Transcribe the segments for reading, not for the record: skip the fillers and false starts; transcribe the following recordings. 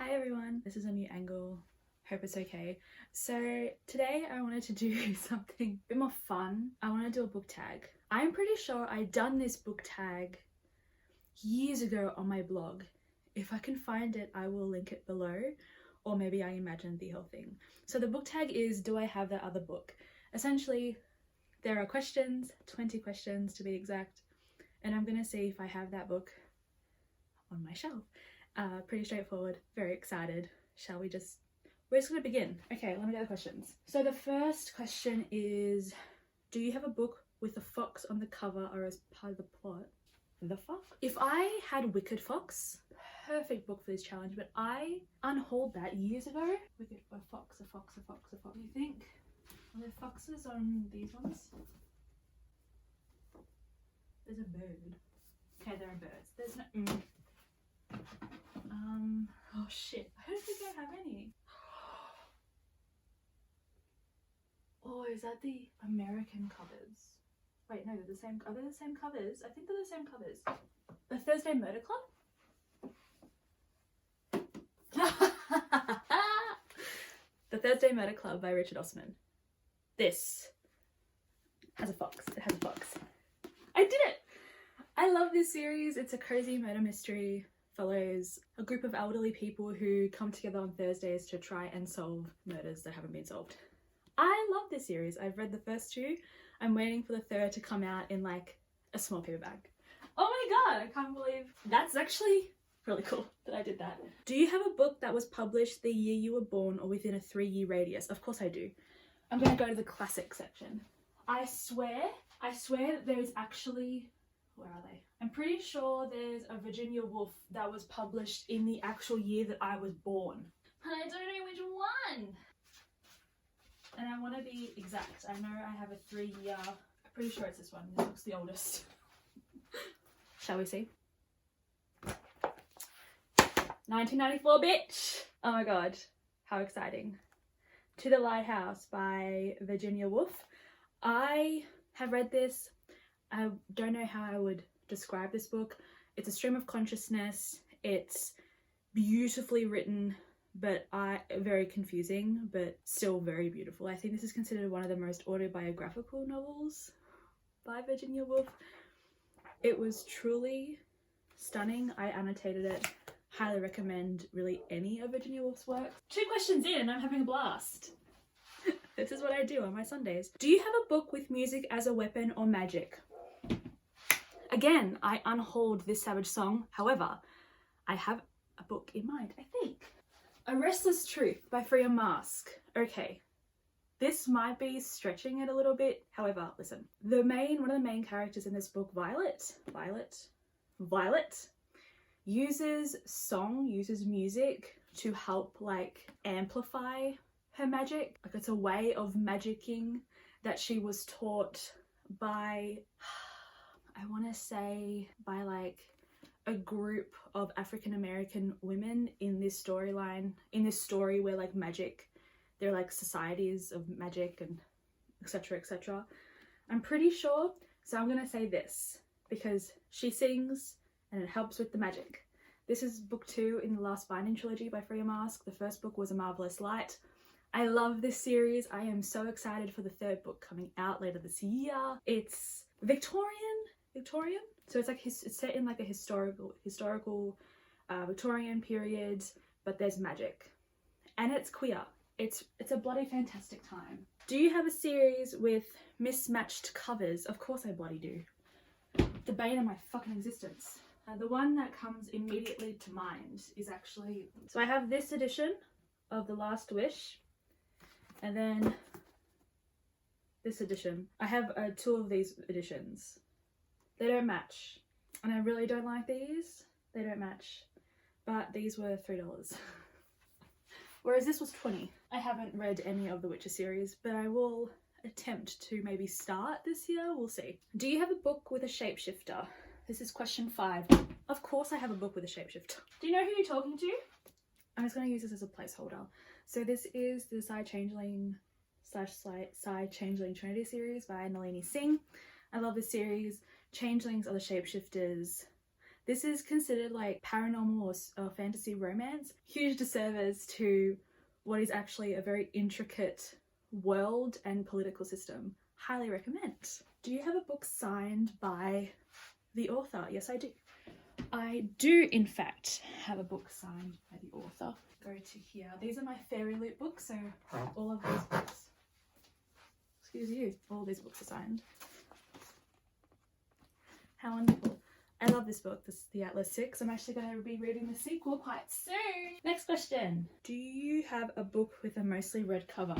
Hi everyone, this is a new angle, hope it's okay. So today I wanted to do something a bit more fun. I want to do a book tag. I'm pretty sure I done this book tag years ago on my blog. If I can find it, I will link it below, or maybe I imagined the whole thing. So the book tag is, do I have that other book? Essentially, there are questions, 20 questions to be exact, and I'm gonna see if I have that book on my shelf. Pretty straightforward, very excited. We're just gonna begin. Okay, let me get the questions. So the first question is, do you have a book with a fox on the cover or as part of the plot? The fuck? If I had Wicked Fox, perfect book for this challenge, but I unhauled that years ago. Wicked, a fox. Do you think? Are there foxes on these ones? There's a bird. Okay, there are birds. There's no... oh shit, I don't think I have any. Oh, is that the American covers? Wait, no, they're the same. Are they the same covers? I think they're the same covers. The Thursday Murder Club? The Thursday Murder Club by Richard Osman. This has a fox. It has a fox. I did it! I love this series. It's a cozy murder mystery. Follows a group of elderly people who come together on Thursdays to try and solve murders that haven't been solved. I love this series. I've read the first two. I'm waiting for the third to come out in like a small paper bag. Oh my god, I can't believe that's actually really cool that I did that. Do you have a book that was published the year you were born or within a 3-year radius? Of course I do. I'm gonna go to the classic section. I swear that there is actually, where are they? I'm pretty sure there's a Virginia Woolf that was published in the actual year that I was born. But I don't know which one. And I want to be exact. I know I have a 3-year, I'm pretty sure it's this one. This looks the oldest. Shall we see? 1994, bitch! Oh my god, how exciting. To the Lighthouse by Virginia Woolf. I have read this. I don't know how I would describe this book. It's a stream of consciousness. It's beautifully written, but very confusing, but still very beautiful. I think this is considered one of the most autobiographical novels by Virginia Woolf. It was truly stunning. I annotated it. Highly recommend really any of Virginia Woolf's work. 2 questions in and I'm having a blast. This is what I do on my Sundays. Do you have a book with music as a weapon or magic? Again, I unhauled this Savage song. However, I have a book in mind, I think. A Restless Truth by Freya Marske. Okay, this might be stretching it a little bit. However, listen, one of the main characters in this book, Violet, uses music to help like amplify her magic. Like it's a way of magicking that she was taught by, I want to say by like a group of African American women in this storyline, in this story where like magic, they're like societies of magic and etc, etc. I'm pretty sure, so I'm gonna say this because she sings and it helps with the magic. This is book 2 in the Last Binding trilogy by Freya Marske. The first book was A Marvelous Light. I love this series. I am so excited for the 3rd book coming out later this year. It's Victorian? So it's like it's set in like a historical Victorian period, but there's magic. And it's queer. It's a bloody fantastic time. Do you have a series with mismatched covers? Of course I bloody do. The bane of my fucking existence. The one that comes immediately to mind is actually... So I have this edition of The Last Wish, and then this edition. I have 2 of these editions. They don't match, and I really don't like these. They don't match, but these were $3. Whereas this was 20. I haven't read any of the Witcher series, but I will attempt to maybe start this year. We'll see. Do you have a book with a shapeshifter? This is question 5. Of course I have a book with a shapeshifter. Do you know who you're talking to? I'm just going to use this as a placeholder. So this is the Psy Changeling Trinity series by Nalini Singh. I love this series. Changelings are the shapeshifters This is considered like paranormal or fantasy romance. Huge disservice to what is actually a very intricate world and political system. Highly recommend. Do you have a book signed by the author? Yes, I do. I do, in fact, have a book signed by the author. Go to here. These are my Fairy Loot books, so all of these books, excuse you, all these books are signed. How wonderful. I love this book, this is The Atlas Six. I'm actually going to be reading the sequel quite soon. Next question. Do you have a book with a mostly red cover?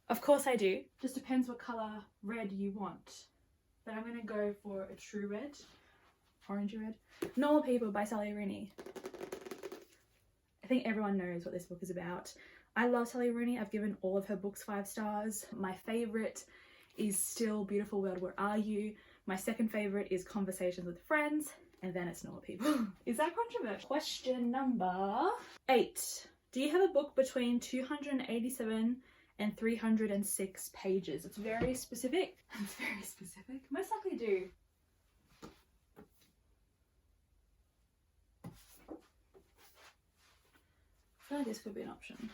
Of course I do. Just depends what colour red you want. But I'm going to go for a true red. Orangey red. Normal People by Sally Rooney. I think everyone knows what this book is about. I love Sally Rooney. I've given all of her books 5 stars. My favourite is still Beautiful World, Where Are You? My second favourite is Conversations with Friends, and then it's Normal People. Is that controversial? Question number 8. Do you have a book between 287 and 306 pages? It's very specific. It's very specific. Most likely do. I feel like this could be an option.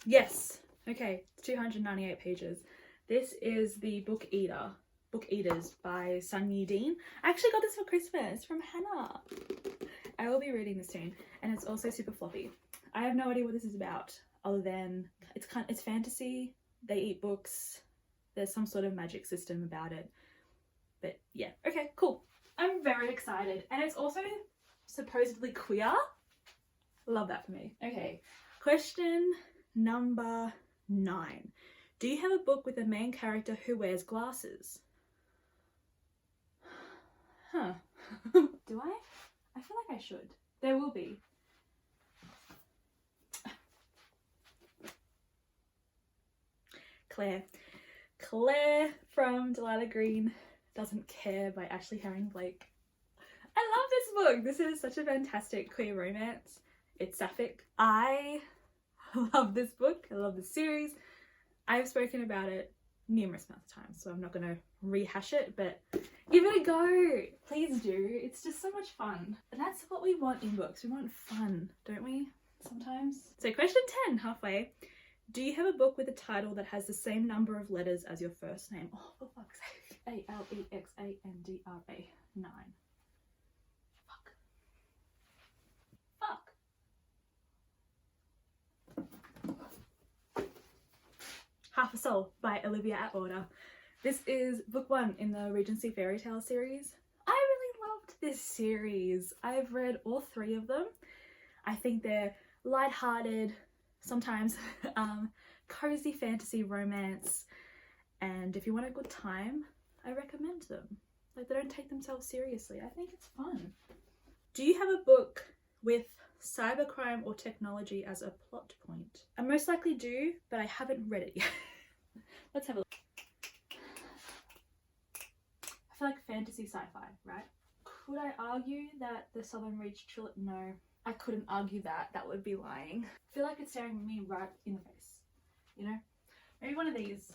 Yes. Okay, 298 pages. This is the Book Eaters by Sun Yi Dean. I actually got this for Christmas from Hannah. I will be reading this soon, and it's also super floppy. I have no idea what this is about, other than it's fantasy. They eat books. There's some sort of magic system about it. But yeah, okay, cool. I'm very excited, and it's also supposedly queer. Love that for me. Okay, question number 9. Do you have a book with a main character who wears glasses? Huh. Do I? I feel like I should. There will be. Claire from Delilah Green Doesn't Care by Ashley Herring Blake. I love this book. This is such a fantastic queer romance. It's sapphic. I love this book. I love this series. I've spoken about it numerous amounts of times, so I'm not going to rehash it, but give it a go. Please do. It's just so much fun. And that's what we want in books. We want fun, don't we? Sometimes. So question 10, halfway. Do you have a book with a title that has the same number of letters as your first name? Oh, for fuck's sake. Alexandra. 9. Half a Soul by Olivia Atwater. This is book 1 in the Regency Fairy Tale series. I really loved this series. I've read all 3 of them. I think they're lighthearted, sometimes cozy fantasy romance, and if you want a good time, I recommend them. Like, they don't take themselves seriously. I think it's fun. Do you have a book with cybercrime or technology as a plot point? I most likely do, but I haven't read it yet. Let's have a look. I feel like fantasy sci-fi, right? Could I argue that the Southern Reach trilogy? No, I couldn't argue that. That would be lying. I feel like it's staring me right in the face, you know? Maybe one of these.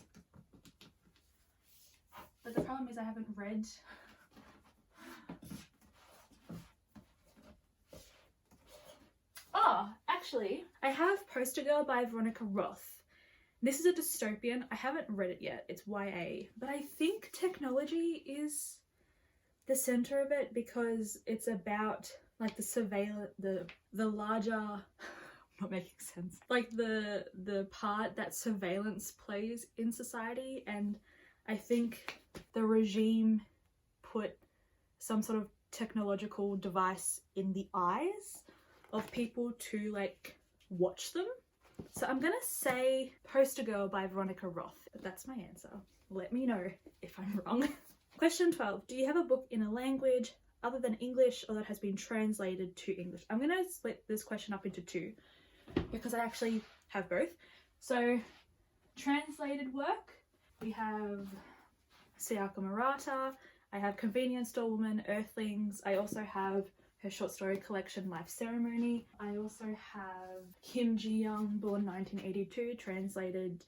But the problem is I haven't read. Oh, actually, I have Poster Girl by Veronica Roth. This is a dystopian. I haven't read it yet. It's YA. But I think technology is the center of it because it's about like the surveillance, the larger, not making sense, like the part that surveillance plays in society. And I think the regime put some sort of technological device in the eyes of people to like watch them. So I'm gonna say Poster Girl by Veronica Roth. That's my answer. Let me know if I'm wrong. Question 12. Do you have a book in a language other than English or that has been translated to English? I'm gonna split this question up into 2 because I actually have both. So translated work, we have Sayaka Murata, I have Convenience Store Woman, Earthlings, I also have her short story collection Life Ceremony. I also have Kim Ji-young, born 1982, translated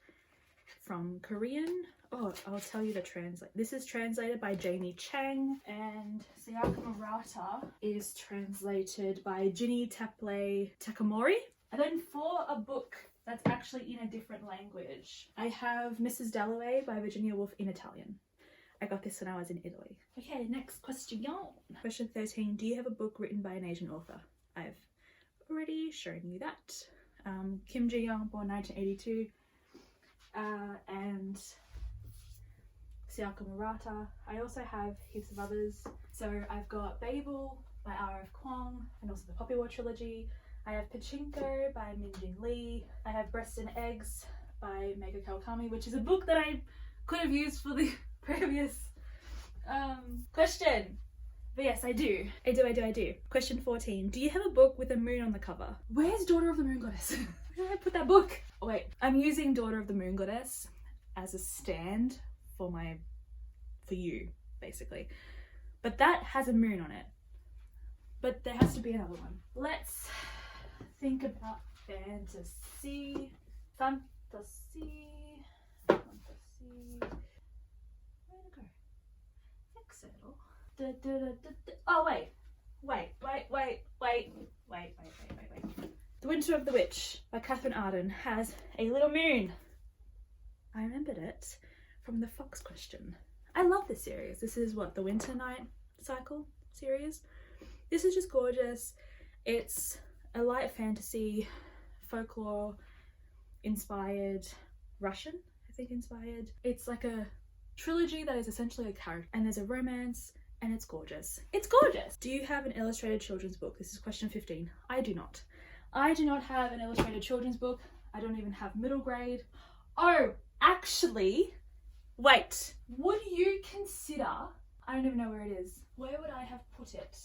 from Korean. Oh, I'll tell you the translate. This is translated by Jamie Chang, and Sayaka Murata is translated by Ginny Tapley Takamori. And then for a book that's actually in a different language, I have Mrs. Dalloway by Virginia Woolf in Italian. I got this when I was in Italy. Okay, next question. Question 13. Do you have a book written by an Asian author? I've already shown you that. Kim Ji-young, born 1982, and Sayaka Murata. I also have heaps of others. So I've got Babel by R.F. Kuang, and also the Poppy War trilogy. I have Pachinko by Min-Jin Lee. I have Breast and Eggs by Meiko Kawakami, which is a book that I could have used for the previous question. But yes, I do. I do. Question 14. Do you have a book with a moon on the cover? Where's Daughter of the Moon Goddess? Where did I put that book? Oh wait, I'm using Daughter of the Moon Goddess as a stand for you, basically. But that has a moon on it. But there has to be another one. Let's think about fantasy. Where to go? Excel. Oh wait. The Winter of the Witch by Catherine Arden has a little moon. I remembered it from the Fox question. I love this series. This is what, the Winter Night Cycle series. This is just gorgeous. It's a light fantasy, folklore inspired, Russian, I think inspired. It's like a trilogy that is essentially a character, and there's a romance, and it's gorgeous. It's gorgeous! Do you have an illustrated children's book? This is question 15. I do not. I do not have an illustrated children's book. I don't even have middle grade. Oh, actually, wait. Would you consider, I don't even know where it is. Where would I have put it?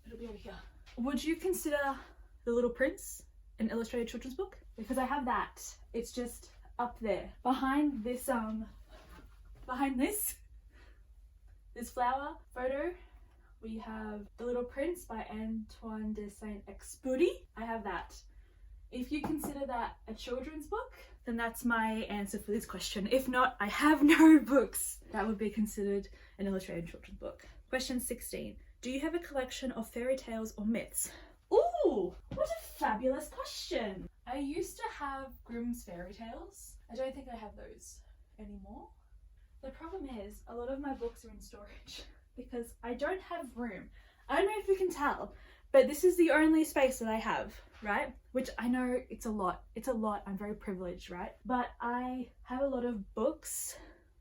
It'll be over here. Would you consider The Little Prince an illustrated children's book? Because I have that. It's just up there. Behind this this flower photo, we have The Little Prince by Antoine de Saint-Exupéry. I have that. If you consider that a children's book, then that's my answer for this question. If not, I have no books that would be considered an illustrated children's book. Question 16. Do you have a collection of fairy tales or myths? Ooh, what a fabulous question. I used to have Grimm's fairy tales. I don't think I have those anymore. The problem is a lot of my books are in storage because I don't have room. I don't know if you can tell, but this is the only space that I have, right? Which I know it's a lot. I'm very privileged, right? But I have a lot of books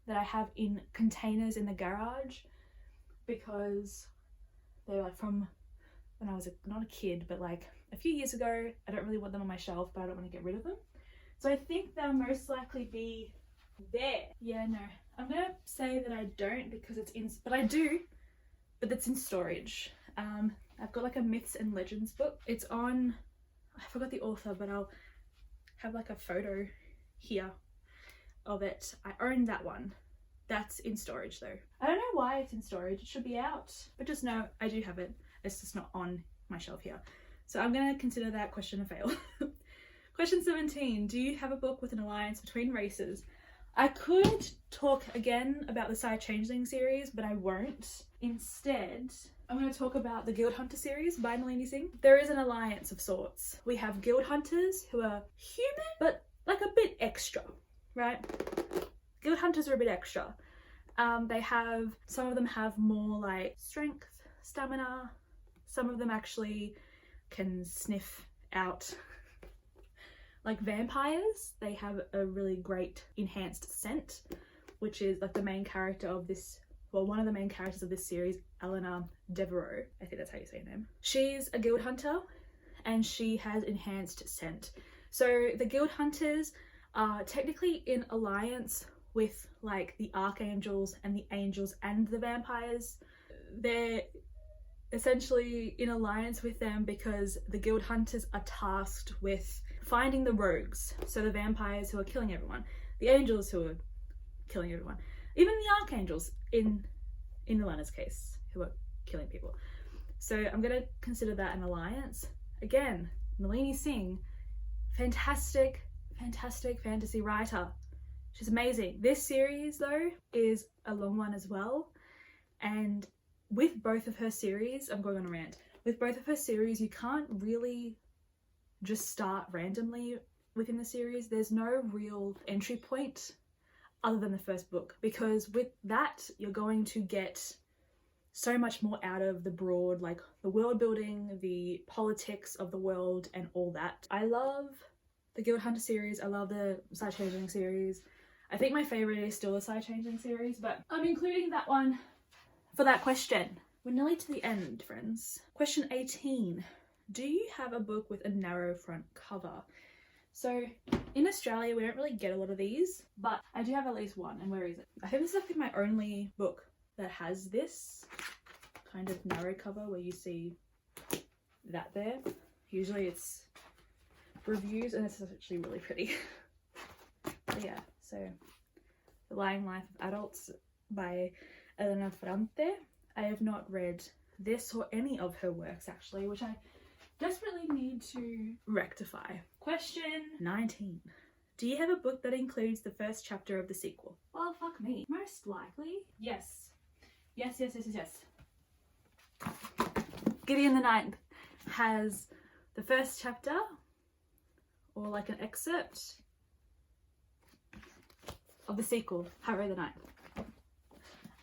that I have in containers in the garage because they're like from when I was not a kid, but like a few years ago. I don't really want them on my shelf, but I don't want to get rid of them. So I think they'll most likely be there. Yeah, no. I'm gonna say that I don't because it's in, but I do, but it's in storage. I've got like a myths and legends book. It's on, I forgot the author, but I'll have like a photo here of it. I own that one. That's in storage though. I don't know why it's in storage. It should be out, but just know I do have it. It's just not on my shelf here. So I'm gonna consider that question a fail. Question 17. Do you have a book with an alliance between races? I could talk again about the Psy Changeling series, but I won't. Instead, I'm going to talk about the Guild Hunter series by Nalini Singh. There is an alliance of sorts. We have Guild Hunters who are human, but like a bit extra, right? Guild Hunters are a bit extra. Some of them have more like strength, stamina. Some of them actually can sniff out like vampires. They have a really great enhanced scent, which is like the main character of this, well, one of the main characters of this series, Eleanor Devereaux, I think that's how you say her name. She's a guild hunter and she has enhanced scent. So the guild hunters are technically in alliance with like the archangels and the angels and the vampires. They're essentially in alliance with them because the guild hunters are tasked with finding the rogues, so the vampires who are killing everyone, the angels who are killing everyone, even the archangels in Alana's case who are killing people. So I'm going to consider that an alliance. Again, Nalini Singh, fantastic fantasy writer. She's amazing. This series though is a long one as well, and with both of her series, I'm going on a rant. With both of her series, you can't really just start randomly within the series. There's no real entry point other than the first book, because with that you're going to get so much more out of the broad, like the world building, the politics of the world and all that. I love the Guild Hunter series. I love the Side Changeling series. I think my favorite is still the Side Changeling series, but I'm including that one for that question. We're nearly to the end, friends. Question 18. Do you have a book with a narrow front cover? So in Australia, we don't really get a lot of these, but I do have at least one. And where is it? I think this is like my only book that has this kind of narrow cover where you see that there. Usually it's reviews, and this is actually really pretty. But yeah, so The Lying Life of Adults by Elena Ferrante. I have not read this or any of her works actually, which I desperately need to rectify. Question 19. Do you have a book that includes the first chapter of the sequel? Well, fuck me. Most likely, yes. Yes. Gideon the Ninth has the first chapter, or like an excerpt of the sequel, Harrow the Ninth.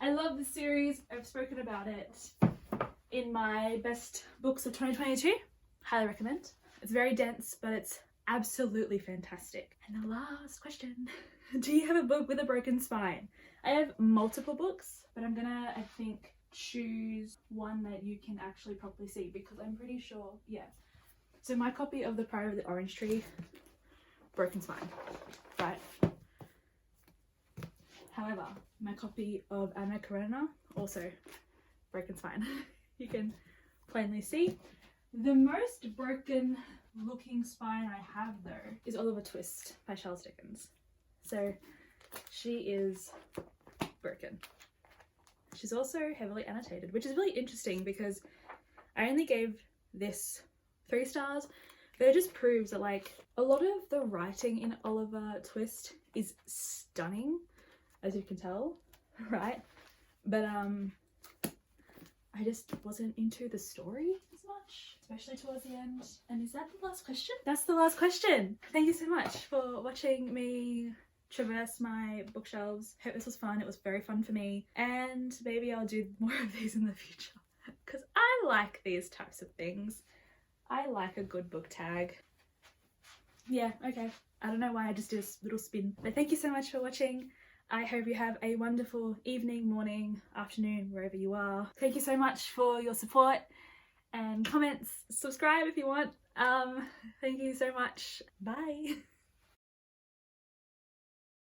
I love the series. I've spoken about it in my best books of 2022. Highly recommend. It's very dense, but it's absolutely fantastic. And the last question. Do you have a book with a broken spine? I have multiple books, but I'm gonna, I think, choose one that you can actually properly see, because I'm pretty sure, yeah. So my copy of The Pride of the Orange Tree, broken spine, right? However, my copy of Anna Karenina, also broken spine. You can plainly see. The most broken looking spine I have though is Oliver Twist by Charles Dickens. So she is broken. She's also heavily annotated, which is really interesting because I only gave this 3 stars, but it just proves that like a lot of the writing in Oliver Twist is stunning, as you can tell, right? But I just wasn't into the story as much, especially towards the end. And is that the last question? That's the last question. Thank you so much for watching me traverse my bookshelves. Hope this was fun. It was very fun for me, and maybe I'll do more of these in the future because I like these types of things. I like a good book tag. Yeah, okay. I don't know why I just did a little spin, but thank you so much for watching. I hope you have a wonderful evening, morning, afternoon, wherever you are. Thank you so much for your support and comments. Subscribe if you want. Thank you so much. Bye.